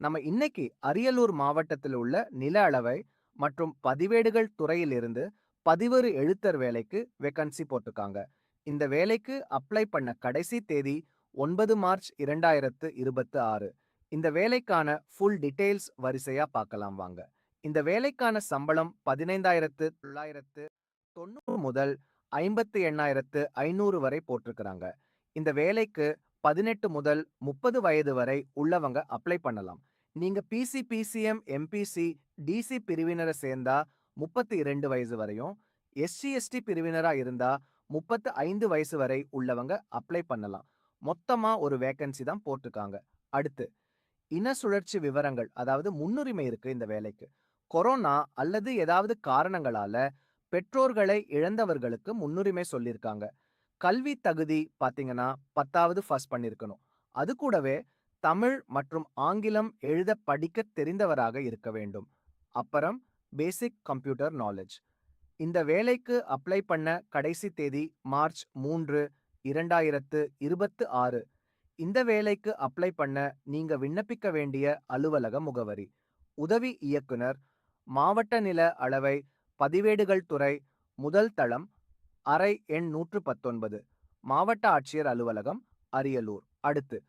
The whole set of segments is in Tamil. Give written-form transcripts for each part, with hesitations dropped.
நம்ம இன்னைக்கு அரியலூர் மாவட்டத்தில் உள்ள நில அளவை மற்றும் பதிவேடுகள் துறையிலிருந்து பதிவொரு எழுத்தர் வேலைக்கு வேகன்சி போட்டிருக்காங்க. இந்த வேலைக்கு அப்ளை பண்ண கடைசி தேதி 9 மார்ச் 2026. இந்த வேலைக்கான ஃபுல் டீடைல்ஸ் வரிசையா பார்க்கலாம் வாங்க. இந்த வேலைக்கான சம்பளம் 15,990 முதல் 58,500 வரை போட்டிருக்கிறாங்க. இந்த வேலைக்கு 18 முதல் 30 வயது வரை உள்ளவங்க அப்ளை பண்ணலாம். நீங்க பிசி, பிசிஎம், எம்பிசி, டிசி பிரிவினரை சேர்ந்தா 32 வயசு வரையும், எஸ்சி, எஸ்டி பிரிவினரா இருந்தா 35 வயசு வரை உள்ளவங்க அப்ளை பண்ணலாம். மொத்தமா ஒரு வேகன்சி தான் போட்டிருக்காங்க. அடுத்து இன சுழற்சி விவரங்கள், அதாவது முன்னுரிமை இருக்கு இந்த வேலைக்கு. கொரோனா அல்லது ஏதாவது காரணங்களால பெற்றோர்களை இழந்தவர்களுக்கு முன்னுரிமை சொல்லியிருக்காங்க. கல்வி தகுதி பாத்தீங்கன்னா 10வது பாஸ் பண்ணிருக்கணும். அது கூடவே தமிழ் மற்றும் ஆங்கிலம் எழுத படிக்க தெரிந்தவராக இருக்க வேண்டும். அப்புறம் பேசிக் கம்ப்யூட்டர் நாலேஜ். இந்த வேலைக்கு அப்ளை பண்ண கடைசி தேதி மார்ச் 3, 2026. இந்த வேலைக்கு அப்ளை பண்ண நீங்க விண்ணப்பிக்க வேண்டிய அலுவலக முகவரி: உதவி இயக்குனர், மாவட்ட நில அளவை பதிவேடுகள் துறை, முதல் தளம், அறை எண் 119, மாவட்ட ஆட்சியர் அலுவலகம், அரியலூர். அடுத்து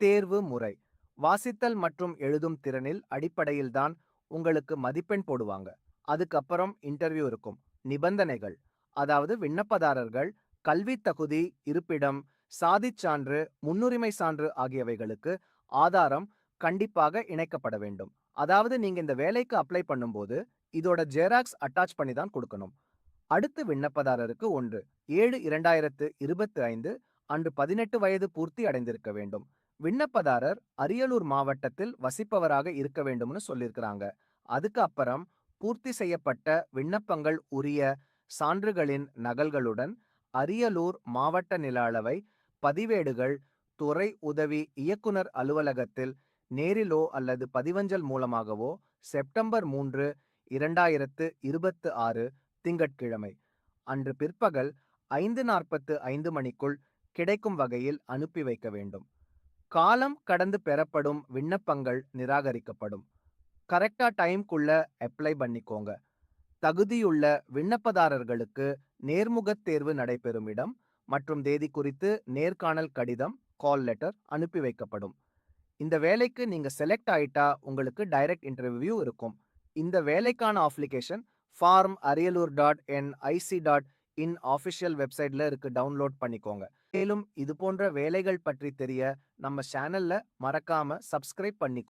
தேர்வு முறை. வாசித்தல் மற்றும் எழுதும் திறனில் அடிப்படையில்தான் உங்களுக்கு மதிப்பெண் போடுவாங்க. அதுக்கப்புறம் இன்டர்வியூ இருக்கும். நிபந்தனைகள், அதாவது விண்ணப்பதாரர்கள் கல்வி தகுதி, இருப்பிடம், சாதிச் சான்று, முன்னுரிமை சான்று ஆகியவைகளுக்கு ஆதாரம் கண்டிப்பாக இணைக்கப்பட வேண்டும். அதாவது நீங்க இந்த வேலைக்கு அப்ளை பண்ணும்போது இதோட ஜெராக்ஸ் அட்டாச் பண்ணி தான் கொடுக்கணும். அடுத்து விண்ணப்பதாரருக்கு 1/7/2025 அன்று 18 வயது பூர்த்தி அடைந்திருக்க வேண்டும். விண்ணப்பதாரர் அரியலூர் மாவட்டத்தில் வசிப்பவராக இருக்க வேண்டும்னு சொல்லியிருக்கிறாங்க. அதுக்கு அப்புறம் பூர்த்தி செய்யப்பட்ட விண்ணப்பங்கள் உரிய சான்றுகளின் நகல்களுடன் அரியலூர் மாவட்ட நில அளவை பதிவேடுகள் துறை உதவி இயக்குனர் அலுவலகத்தில் நேரிலோ அல்லது பதிவஞ்சல் மூலமாகவோ செப்டம்பர் 3, 2026 திங்கட்கிழமை அன்று பிற்பகல் 5:45 மணிக்குள் கிடைக்கும் வகையில் அனுப்பி வைக்க வேண்டும். காலம் கடந்து பெறப்படும் விண்ணப்பங்கள் நிராகரிக்கப்படும். கரெக்டா டைம்குள்ள அப்ளை பண்ணிக்கோங்க. தகுதியுள்ள விண்ணப்பதாரர்களுக்கு நேர்முகத் தேர்வு நடைபெறும் இடம் மற்றும் தேதி குறித்து நேர்காணல் கடிதம், கால் லெட்டர் அனுப்பி வைக்கப்படும். இந்த வேலைக்கு நீங்க செலக்ட் ஆயிட்டா உங்களுக்கு டைரக்ட் இன்டர்வியூ இருக்கும். இந்த வேலைக்கான அப்ளிகேஷன் ஃபார்ம் ariyalur.nic.in ஆஃபிஷியல் வெப்சைட்ல இருக்கு, டவுன்லோட் பண்ணிக்கோங்க. மேலும் இது போன்ற வேலைகள் பற்றி தெரிய நம்ம சேனல்ல மறக்காம சப்ஸ்கிரைப் பண்ணி